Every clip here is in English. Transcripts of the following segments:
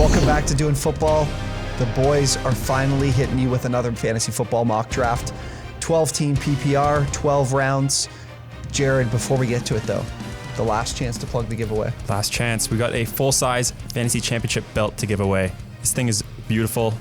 Welcome back to Doing Football. The boys are finally hitting you with another fantasy football mock draft. 12-team PPR, 12 rounds. Jared, before we get to it though, the last chance to plug the giveaway. Last chance. We got a full-size fantasy championship belt to give away. This thing is beautiful.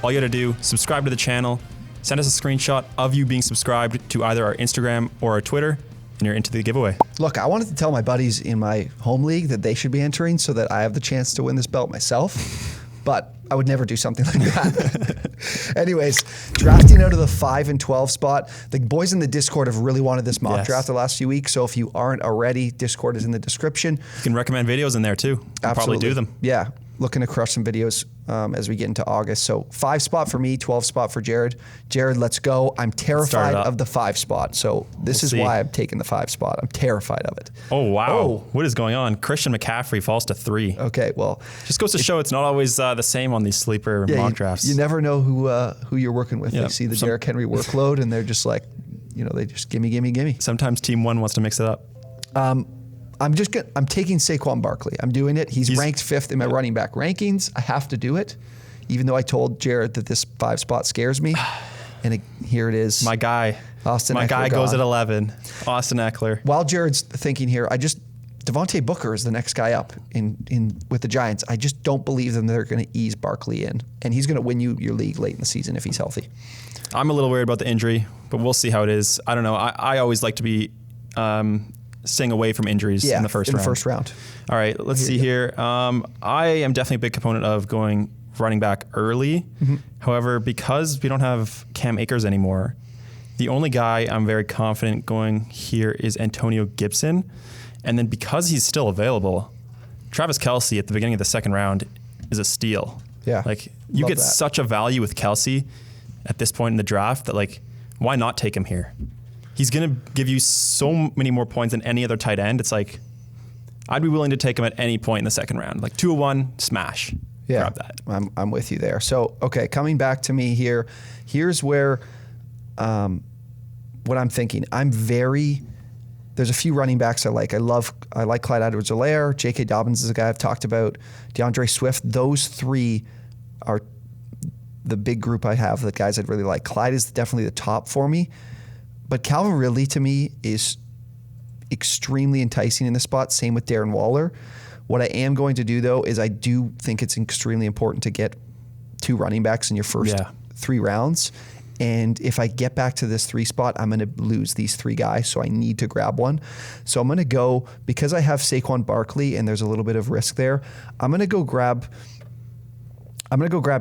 All you gotta do, subscribe to the channel, send us a screenshot of you being subscribed to either our Instagram or our Twitter, and you're into the giveaway. Look, I wanted to tell my buddies in my home league that they should be entering so that I have the chance to win this belt myself, but I would never do something like that. Anyways, drafting out of the 5 and 12 spot. The boys in the Discord have really wanted this mock draft the last few weeks, so if you aren't already, Discord is in the description. You can recommend videos in there too. I'll probably do them. Yeah, looking to crush some videos as we get into August. So 5 spot for me, 12 spot for Jared. Jared, let's go. I'm terrified of the 5 spot. So this is why I'm taking the 5 spot. I'm terrified of it. Oh, wow. What is going on? Christian McCaffrey falls to 3. Okay, well. Just goes to show it's not always the same on these sleeper mock drafts. You never know who you're working with. They see the Derrick Henry workload and they're just like, they just gimme. Sometimes team 1 wants to mix it up. I'm taking Saquon Barkley. I'm doing it. He's ranked 5th in my running back rankings. I have to do it, even though I told Jared that this 5 spot scares me. And here it is. My guy. Austin Eckler. My guy goes at 11. Austin Eckler. While Jared's thinking here, Devontae Booker is the next guy up in with the Giants. I just don't believe them. They're going to ease Barkley in, and he's going to win you your league late in the season if he's healthy. I'm a little worried about the injury, but we'll see how it is. I don't know. I always like to be staying away from injuries in the first round. All right, let's see here. I am definitely a big component of going running back early. Mm-hmm. However, because we don't have Cam Akers anymore, the only guy I'm very confident going here is Antonio Gibson. And then because he's still available, Travis Kelce at the beginning of the second round is a steal. Yeah, like you get such a value with Kelce at this point in the draft that why not take him here? He's going to give you so many more points than any other tight end. It's like, I'd be willing to take him at any point in the second round. 201, smash. Yeah, grab that. I'm with you there. So, okay, coming back to me here, here's where what I'm thinking. There's a few running backs I like. I like Clyde Edwards-Helaire. J.K. Dobbins is a guy I've talked about. DeAndre Swift. Those 3 are the big group I have, the guys I'd really like. Clyde is definitely the top for me. But Calvin Ridley, to me, is extremely enticing in this spot. Same with Darren Waller. What I am going to do, though, is I do think it's extremely important to get 2 running backs in your first 3 rounds. And if I get back to this 3 spot, I'm going to lose these 3 guys, so I need to grab one. So I'm going to go, because I have Saquon Barkley and there's a little bit of risk there, I'm going to go grab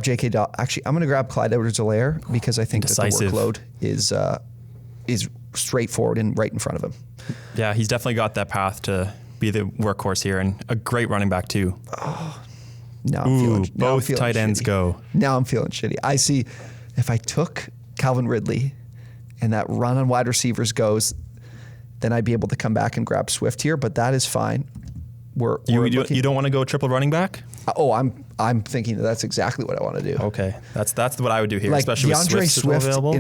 J.K. Actually, I'm going to grab Clyde Edwards-Helaire because I think that the workload is straightforward and right in front of him. Yeah, he's definitely got that path to be the workhorse here and a great running back too. Oh, now I'm feeling both tight ends go. Now I'm feeling shitty. I see if I took Calvin Ridley and that run on wide receivers goes, then I'd be able to come back and grab Swift here, but that is fine. You don't want to go triple running back? I'm thinking that's exactly what I want to do. Okay, that's what I would do here, especially DeAndre with Swift available.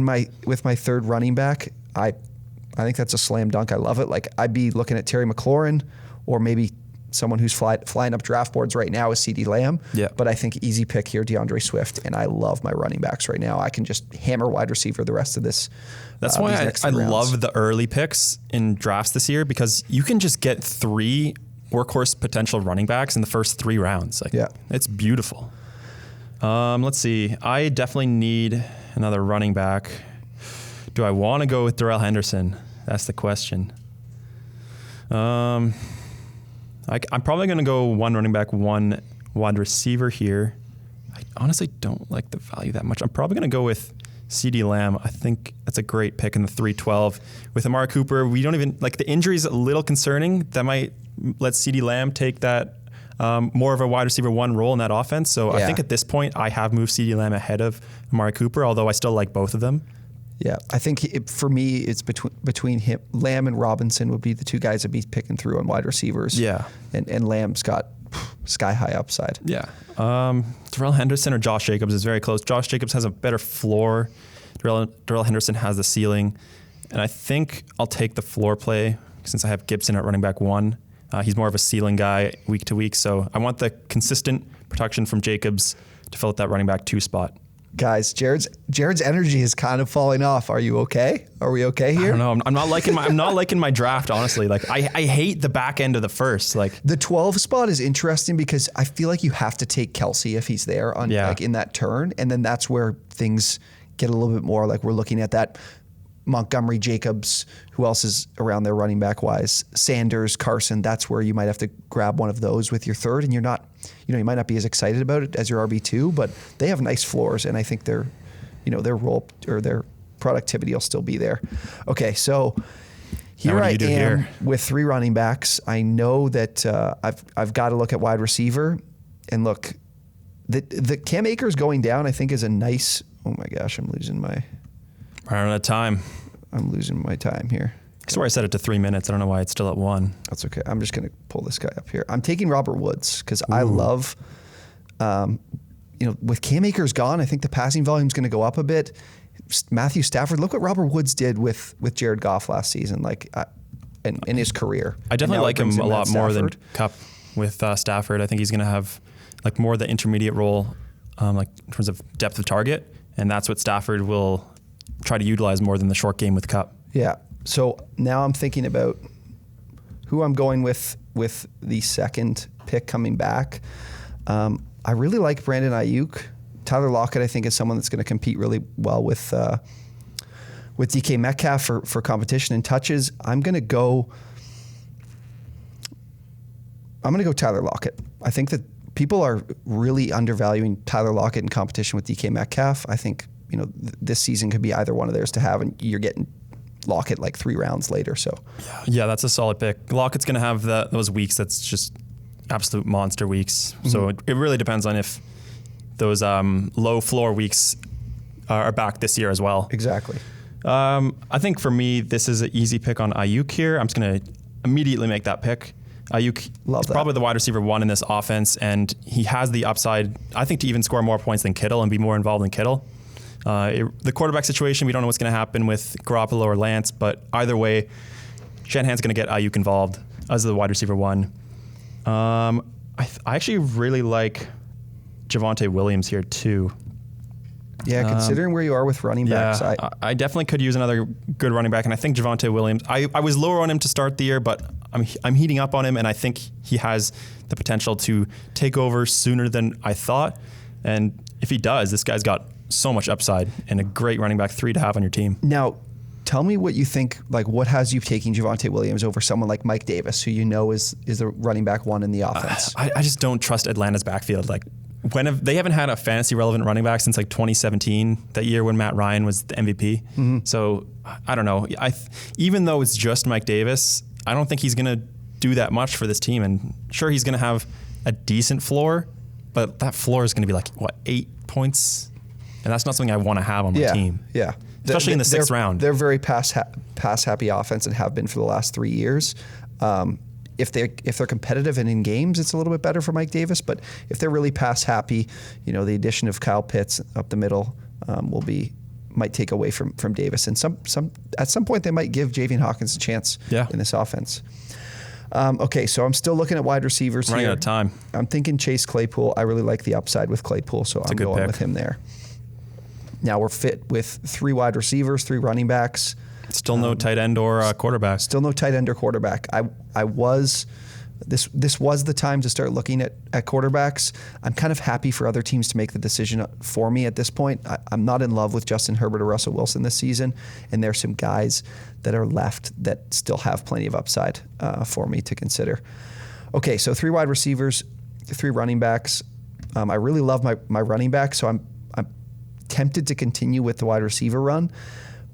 With my 3rd running back. I think that's a slam dunk. I love it. I'd be looking at Terry McLaurin or maybe someone who's flying up draft boards right now is CeeDee Lamb. Yeah. But I think easy pick here, DeAndre Swift, and I love my running backs right now. I can just hammer wide receiver the rest of this. That's why I love the early picks in drafts this year because you can just get 3 workhorse potential running backs in the first 3 rounds. It's beautiful. Let's see. I definitely need another running back. Do I want to go with Darrell Henderson? That's the question. I'm probably going to go 1 running back, 1 wide receiver here. I honestly don't like the value that much. I'm probably going to go with CeeDee Lamb. I think that's a great pick in the 312. With Amari Cooper, we don't even, the injury's a little concerning. That might let CeeDee Lamb take that more of a wide receiver 1 role in that offense. So I think at this point, I have moved CeeDee Lamb ahead of Amari Cooper, although I still like both of them. Yeah, I think for me, it's between him, Lamb and Robinson would be the 2 guys I'd be picking through on wide receivers. Yeah. And Lamb's got sky high upside. Yeah. Darrell Henderson or Josh Jacobs is very close. Josh Jacobs has a better floor. Darrell Henderson has the ceiling. And I think I'll take the floor play since I have Gibson at running back 1. He's more of a ceiling guy week to week. So I want the consistent production from Jacobs to fill out that running back 2 spot. Guys, Jared's energy is kind of falling off. Are you okay? Are we okay here? I don't know. I'm not liking my draft, honestly. Like I hate the back end of the first. Like the 12 spot is interesting because I feel like you have to take Kelsey if he's there on like in that turn, and then that's where things get a little bit more like we're looking at that Montgomery, Jacobs, who else is around there running back wise? Sanders, Carson. That's where you might have to grab one of those with your third, and you're not, you might not be as excited about it as your RB2, but they have nice floors, and I think their role or their productivity will still be there. Okay, so here I am with 3 running backs. I know that I've got to look at wide receiver, and look, the Cam Akers going down, I think is a nice. Oh my gosh, I'm losing my. Running out of time. I'm losing my time here. I swear I set it to 3 minutes. I don't know why it's still at 1. That's okay. I'm just going to pull this guy up here. I'm taking Robert Woods because I love, with Cam Akers gone, I think the passing volume is going to go up a bit. Matthew Stafford, look what Robert Woods did with Jared Goff last season, in his career. I definitely like him a lot more than Kupp with Stafford. I think he's going to have like more of the intermediate role, like in terms of depth of target, and that's what Stafford will try to utilize more than the short game with Kupp. Yeah. So now I'm thinking about who I'm going with the second pick coming back. I really like Brandon Ayuk. Tyler Lockett, I think, is someone that's going to compete really well with DK Metcalf for competition and touches. I'm going to go Tyler Lockett. I think that people are really undervaluing Tyler Lockett in competition with DK Metcalf. I think this season could be either one of theirs to have, and you're getting Lockett like 3 rounds later. So yeah, that's a solid pick. Lockett's going to have those weeks that's just absolute monster weeks. Mm-hmm. So it really depends on if those low floor weeks are back this year as well. Exactly. I think for me, this is an easy pick on Ayuk here. I'm just going to immediately make that pick. Ayuk is probably the wide receiver 1 in this offense, and he has the upside, I think, to even score more points than Kittle and be more involved than Kittle. The quarterback situation, we don't know what's going to happen with Garoppolo or Lance, but either way, Shanahan's going to get Ayuk involved as the wide receiver 1. I actually really like Javonte Williams here too. Yeah, considering where you are with running backs. I definitely could use another good running back, and I think Javonte Williams, I was lower on him to start the year, but I'm heating up on him, and I think he has the potential to take over sooner than I thought. And if he does, this guy's got so much upside and a great running back 3 to have on your team. Now, tell me what you think, like what has you taking Javonte Williams over someone like Mike Davis, who is the running back 1 in the offense? I just don't trust Atlanta's backfield. Like they haven't had a fantasy relevant running back since like 2017, that year when Matt Ryan was the MVP. Mm-hmm. So I don't know. Even though it's just Mike Davis, I don't think he's going to do that much for this team. And sure, he's going to have a decent floor, but that floor is going to be like, 8 points? And that's not something I want to have on my team. Yeah. Especially in the 6th round. They're very pass-happy offense and have been for the last 3 years. If they're competitive and in games, it's a little bit better for Mike Davis. But if they're really pass-happy, the addition of Kyle Pitts up the middle might take away from Davis. And at some point, they might give Javian Hawkins a chance in this offense. Okay, so I'm still looking at wide receivers here. Running out of time. I'm thinking Chase Claypool. I really like the upside with Claypool, so I'm going with him there. Now we're fit with 3 wide receivers, 3 running backs. Still no tight end or quarterback. Still no tight end or quarterback. This was the time to start looking at quarterbacks. I'm kind of happy for other teams to make the decision for me at this point. I'm not in love with Justin Herbert or Russell Wilson this season, and there's some guys that are left that still have plenty of upside for me to consider. Okay, so 3 wide receivers, 3 running backs. I really love my running back, so I'm tempted to continue with the wide receiver run.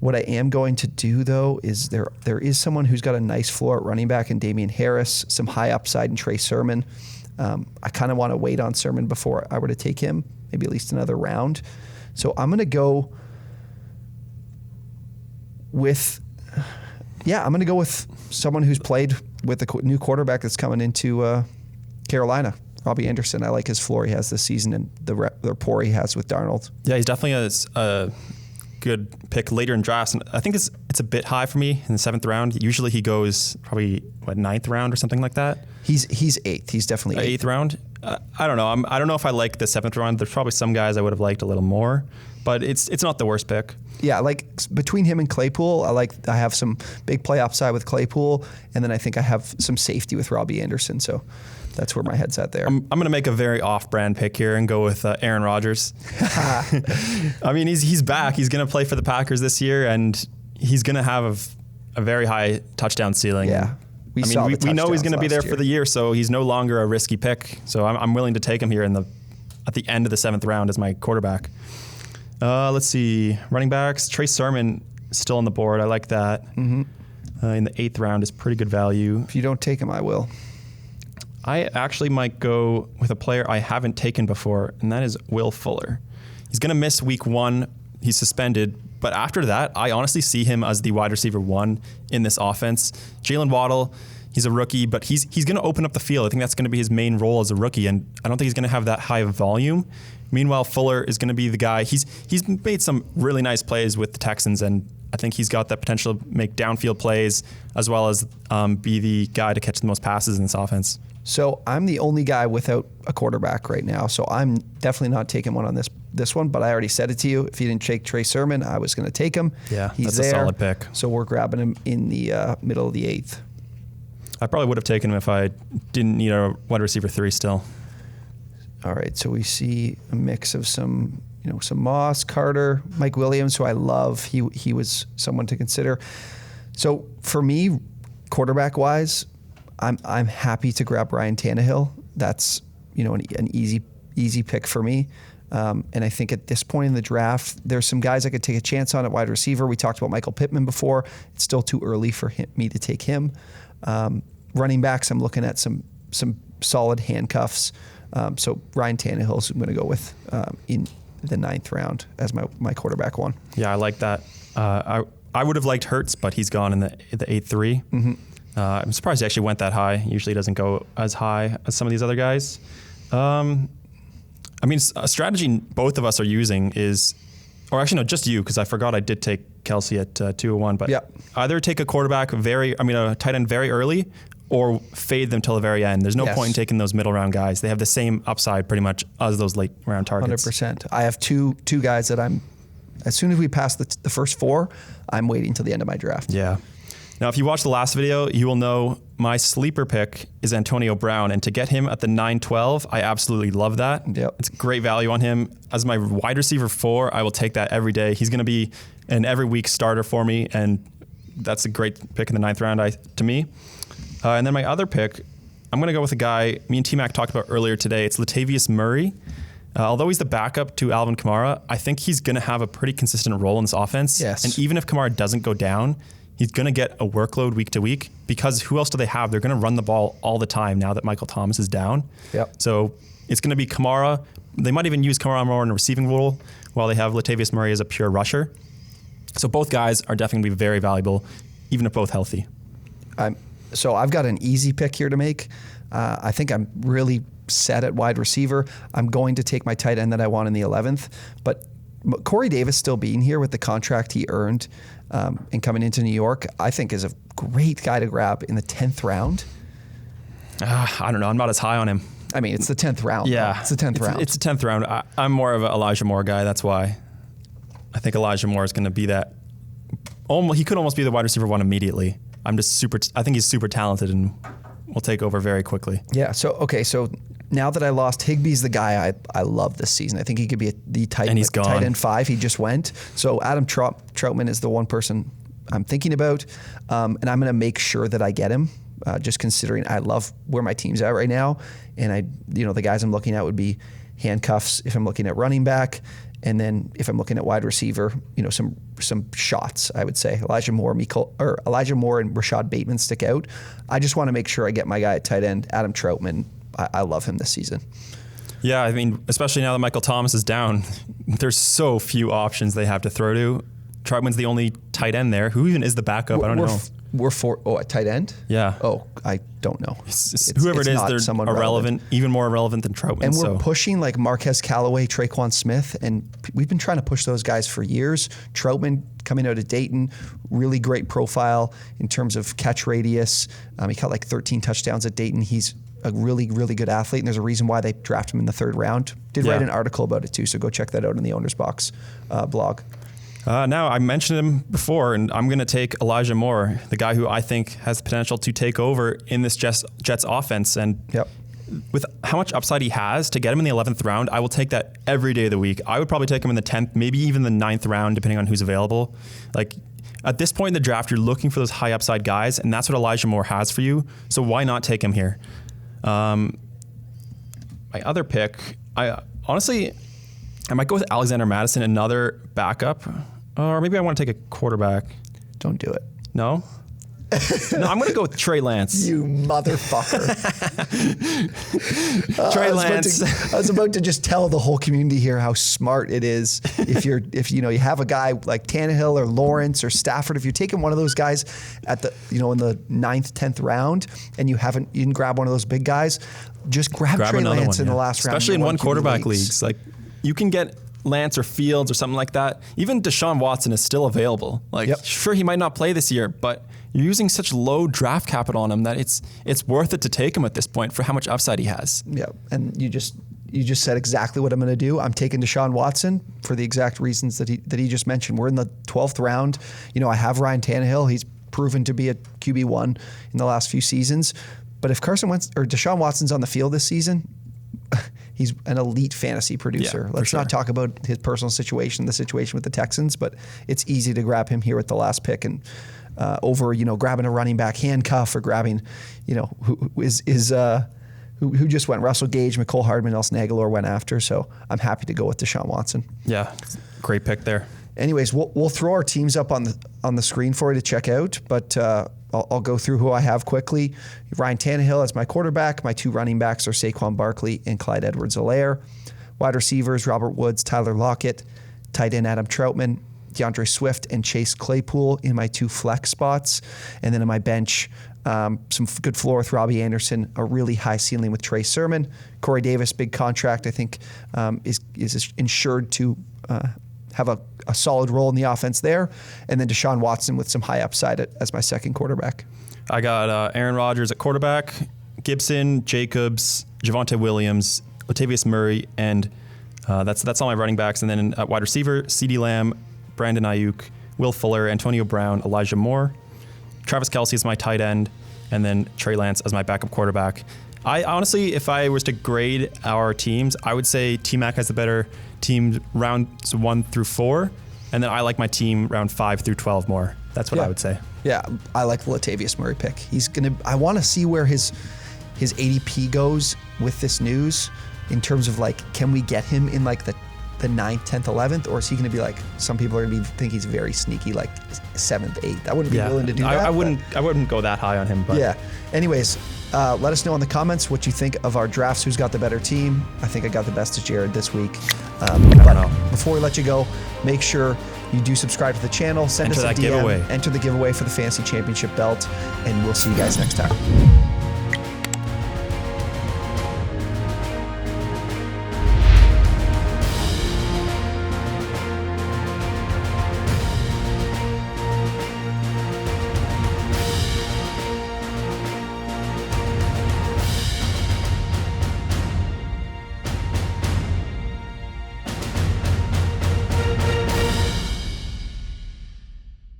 What I am going to do, though, is there is someone who's got a nice floor at running back in Damian Harris, some high upside in Trey Sermon. I kind of want to wait on Sermon before I were to take him, maybe at least another round. So I'm going to go with someone who's played with the new quarterback that's coming into Carolina. Robbie Anderson. I like his floor he has this season and the rapport he has with Darnold. Yeah, he's definitely good pick later in drafts. And I think it's a bit high for me in the 7th round. Usually he goes probably 9th round or something like that. He's 8th. He's definitely 8th round. I don't know. I don't know if I like the 7th round. There's probably some guys I would have liked a little more, but it's not the worst pick. Yeah, like between him and Claypool, I have some big play upside with Claypool, and then I think I have some safety with Robbie Anderson. So that's where my head's at there. I'm going to make a very off-brand pick here and go with Aaron Rodgers. I mean, he's back. He's going to play for the Packers this year, and he's going to have a very high touchdown ceiling. Yeah. We know he's going to be there for the year, so he's no longer a risky pick. So I'm willing to take him here at the end of the 7th round as my quarterback. Let's see. Running backs. Trey Sermon still on the board. I like that. Mm-hmm. In the 8th round is pretty good value. If you don't take him, I will. I actually might go with a player I haven't taken before, and that is Will Fuller. He's going to miss week 1. He's suspended. But after that, I honestly see him as the wide receiver 1 in this offense. Jalen Waddle, he's a rookie, but he's going to open up the field. I think that's going to be his main role as a rookie, and I don't think he's going to have that high of volume. Meanwhile, Fuller is going to be the guy. He's made some really nice plays with the Texans, and I think he's got that potential to make downfield plays as well as be the guy to catch the most passes in this offense. So I'm the only guy without a quarterback right now, so I'm definitely not taking one on this one, but I already said it to you. If you didn't take Trey Sermon, I was going to take him. Yeah, he's that's there, a solid pick. So we're grabbing him in the middle of the 8th. I probably would have taken him if I didn't need a wide receiver 3 still. All right, so we see a mix of some Moss, Carter, Mike Williams, who I love. He was someone to consider. So for me, quarterback-wise, I'm happy to grab Ryan Tannehill. That's an easy pick for me. And I think at this point in the draft, there's some guys I could take a chance on at wide receiver. We talked about Michael Pittman before. It's still too early for me to take him. Running backs, I'm looking at some solid handcuffs. So Ryan Tannehill's I'm going to go with in the 9th round as my quarterback 1. Yeah, I like that. I would have liked Hurts, but he's gone in the 8-3. Mm-hmm. I'm surprised he actually went that high. Usually doesn't go as high as some of these other guys. I mean, a strategy both of us are using is, or actually no, just you, because I forgot I did take Kelsey at 201. But yeah. Either take a a tight end very early, or fade them till the very end. There's no point in taking those middle round guys. They have the same upside pretty much as those late round targets. 100%. I have two guys that as soon as we pass the first 4, I'm waiting till the end of my draft. Yeah. Now, if you watched the last video, you will know my sleeper pick is Antonio Brown, and to get him at the 9-12, I absolutely love that. Yep. It's great value on him. As my wide receiver 4, I will take that every day. He's going to be an every week starter for me, and that's a great pick in the 9th round to me. And then my other pick, I'm going to go with a guy me and Tmack talked about earlier today. It's Latavius Murray. Although he's the backup to Alvin Kamara, I think he's going to have a pretty consistent role in this offense. Yes. And even if Kamara doesn't go down, he's going to get a workload week to week, because who else do they have? They're going to run the ball all the time now that Michael Thomas is down. Yep. So it's going to be Kamara. They might even use Kamara more in a receiving role while they have Latavius Murray as a pure rusher. So both guys are definitely going to be very valuable, even if both healthy. So I've got an easy pick here to make. I think I'm really set at wide receiver. I'm going to take my tight end that I want in the 11th. But Corey Davis still being here with the contract he earned and coming into New York, I think is a great guy to grab in the 10th round. I don't know. I'm not as high on him. I mean, it's the 10th round. Yeah. It's the 10th round. It's the 10th round. I'm more of an Elijah Moore guy. That's why. I think Elijah Moore is going to be that. He could almost be the wide receiver 1 immediately. I think he's super talented and will take over very quickly. Yeah. So now that I lost Higbee's the guy I love this season. I think he could be the tight end 5. He just went. So Adam Troutman is the one person I'm thinking about, and I'm going to make sure that I get him. Just considering I love where my team's at right now, and the guys I'm looking at would be handcuffs if I'm looking at running back, and then if I'm looking at wide receiver, some shots. I would say Elijah Moore and Rashad Bateman stick out. I just want to make sure I get my guy at tight end, Adam Troutman. I love him this season. Yeah, I mean, especially now that Michael Thomas is down, there's so few options they have to throw to. Troutman's the only tight end there. Who even is the backup? I don't know. at tight end? Yeah. Oh, I don't know. Whoever it is, they're irrelevant, even more irrelevant than Troutman. And we're pushing like Marquez Callaway, Traquan Smith, and we've been trying to push those guys for years. Troutman coming out of Dayton, really great profile in terms of catch radius. He caught like 13 touchdowns at Dayton. He's a really, really good athlete, and there's a reason why they drafted him in the 3rd round. Did write an article about it too, so go check that out in the Owner's Box blog. Now, I mentioned him before, and I'm going to take Elijah Moore, the guy who I think has the potential to take over in this Jets offense. And with how much upside he has, to get him in the 11th round, I will take that every day of the week. I would probably take him in the 10th, maybe even the 9th round, depending on who's available. Like, at this point in the draft, you're looking for those high upside guys, and that's what Elijah Moore has for you. So why not take him here? My other pick, I might go with Alexander Mattison, another backup. Or maybe I want to take a quarterback. Don't do it. No? No, I'm going to go with Trey Lance. You motherfucker. Trey Lance. I was about to just tell the whole community here how smart it is if you have a guy like Tannehill or Lawrence or Stafford, if you're taking one of those guys at the in the 9th, 10th round and you didn't grab one of those big guys, just grab Trey Lance in the last round. Especially in one quarterback leagues. Like, you can get Lance or Fields or something like that. Even Deshaun Watson is still available. Sure, he might not play this year, but you're using such low draft capital on him that it's worth it to take him at this point for how much upside he has. Yeah, and you just said exactly what I'm going to do. I'm taking Deshaun Watson for the exact reasons that he just mentioned. We're in the 12th round. I have Ryan Tannehill. He's proven to be a QB1 in the last few seasons. But if Deshaun Watson's on the field this season, he's an elite fantasy producer. Yeah, Let's not talk about his personal situation, the situation with the Texans, but it's easy to grab him here at the last pick and over grabbing a running back handcuff or grabbing who just went. Russell Gage, McCole Hardman, Nelson Aguilar went after. So I'm happy to go with Deshaun Watson. Yeah, great pick there. Anyways, we'll throw our teams up on the screen for you to check out, but I'll go through who I have quickly. Ryan Tannehill as my quarterback. My 2 running backs are Saquon Barkley and Clyde Edwards-Helaire. Wide receivers, Robert Woods, Tyler Lockett. Tight end, Adam Troutman, DeAndre Swift, and Chase Claypool in my 2 flex spots. And then in my bench, some good floor with Robbie Anderson, a really high ceiling with Trey Sermon. Corey Davis, big contract, I think is insured to have a solid role in the offense there. And then Deshaun Watson with some high upside as my second quarterback. I got Aaron Rodgers at quarterback, Gibson, Jacobs, Javonte Williams, Latavius Murray, and that's all my running backs. And then at wide receiver, CeeDee Lamb, Brandon Ayuk, Will Fuller, Antonio Brown, Elijah Moore. Travis Kelce is my tight end, and then Trey Lance as my backup quarterback. I honestly, if I was to grade our teams, I would say Tmack has the better team rounds 1 through 4, and then I like my team round 5 through 12 more. That's what I would say. Yeah, I like the Latavius Murray pick. I want to see where his ADP goes with this news in terms of can we get him in the 9th, 10th, 11th, or is he going to be some people are going to think he's very sneaky 7th, 8th. I wouldn't be willing to do that. I wouldn't go that high on him. But yeah. Anyways, let us know in the comments what you think of our drafts. Who's got the better team? I think I got the best of Jared this week. But before we let you go, make sure you do subscribe to the channel. Send us a DM. Enter the giveaway for the Fantasy Championship belt, and we'll see you guys next time.